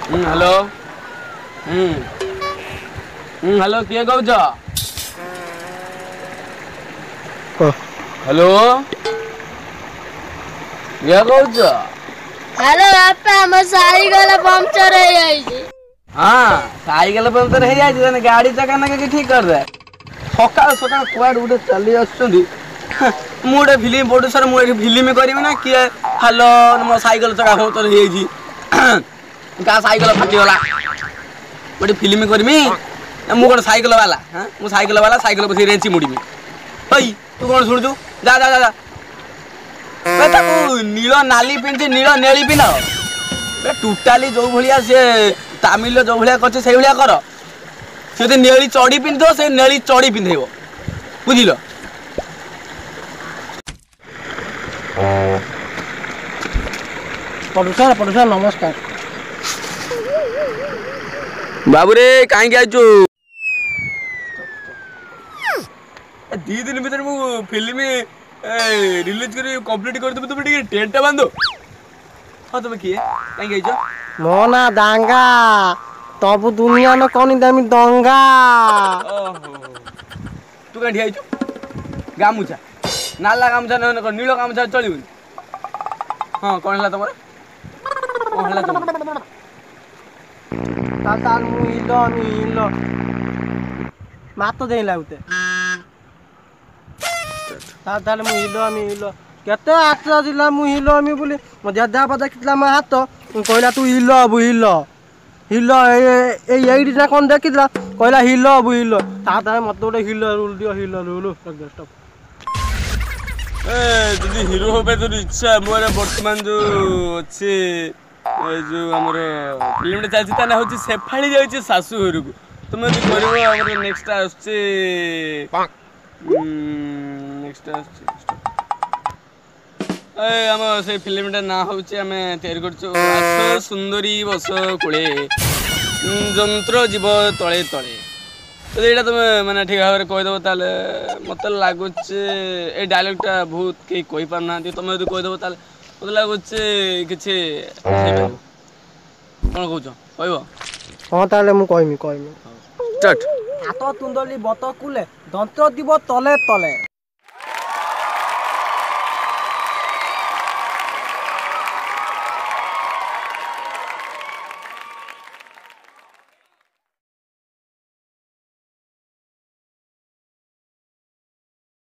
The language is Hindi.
हेलो हेलो किए कहूच हेलो किए कहूच हेलो बापा हम साइकेल पंक्चर हो जाइए। हाँ साइकेल पंक्चर हो जाए गाड़ी चका ना ठीक कर दे सकाल सकाल कुआडे गोटे चली आसुँच मुझे फिल्म प्रोड्यूसर मुझे फिल्म करी ना किए हेलो मो साइकेल चका पंक्चर हो जाए क्या साइकेल फाटीगला गोटे फिल्म करमी मु कौन साइकेल वाला हाँ मु साइकेल वाला साइकेल बस रेंची मुड़मी हई तू कौन शुणुचु जा जा जा नील नाली पिंधि नील नेली पिंध टोटाली जो भाया सी तामिल जो भाया कर से भाया कर सी नेली चढ़ी पिंध से नेली चढ़ी पिंधेब बुझल प्रोड्यूसर नमस्कार बाबूरे कहीं आइचु दी दिन भर मु फिल्म रिलीज कर कंप्लीट कर तुम टे टेंट बांधो हाँ तुम किए कहीं आइचो मो ना दांगा तब दुनिया में कौन दामी दंगा तू कहीं आइचु गामुछा नाला गामुछा नील गामुछा चलू हाँ कौन है तुम कौन है तुम ताल मु हिलो मात दे लागुते ताल मु हिलो केते आक्स दिला मु हिलो बोली मो दादा पदा कितला मा हाथ कहला तू हिलो अबु हिलो एडी ना कौन देखिला कहला हिलो अबु हिलो ताल मत गोटे हिलो रूल दियो हिलो रूल स्टॉप যদি হিরো হবে তোর ইচ্ছা মোর বর্তমান जो আছে जो हमर फिल्म चलछि ता ना होछि सेफाळी जाइछि सासू घर को तुम যদি করबो हमर नेक्स्ट आछे नेक्स्ट आछे ए हम से फिल्मटा ना होछि हमें तयार करछु आस सुंदरी बस कोळे যন্ত্র जीव तळे तळे तो ये तुम मैंने ठीक भाव में कहीदेव ताले मत लगुच ये डायलॉगटा बहुत कई कही पारना तुम यदि कहीदेव ताले मत लगुच कि कौन कौच कह हाँ ताले मु कहमी स्टार्ट हाथ तुंदली बत कुले दंत दिव तले तले।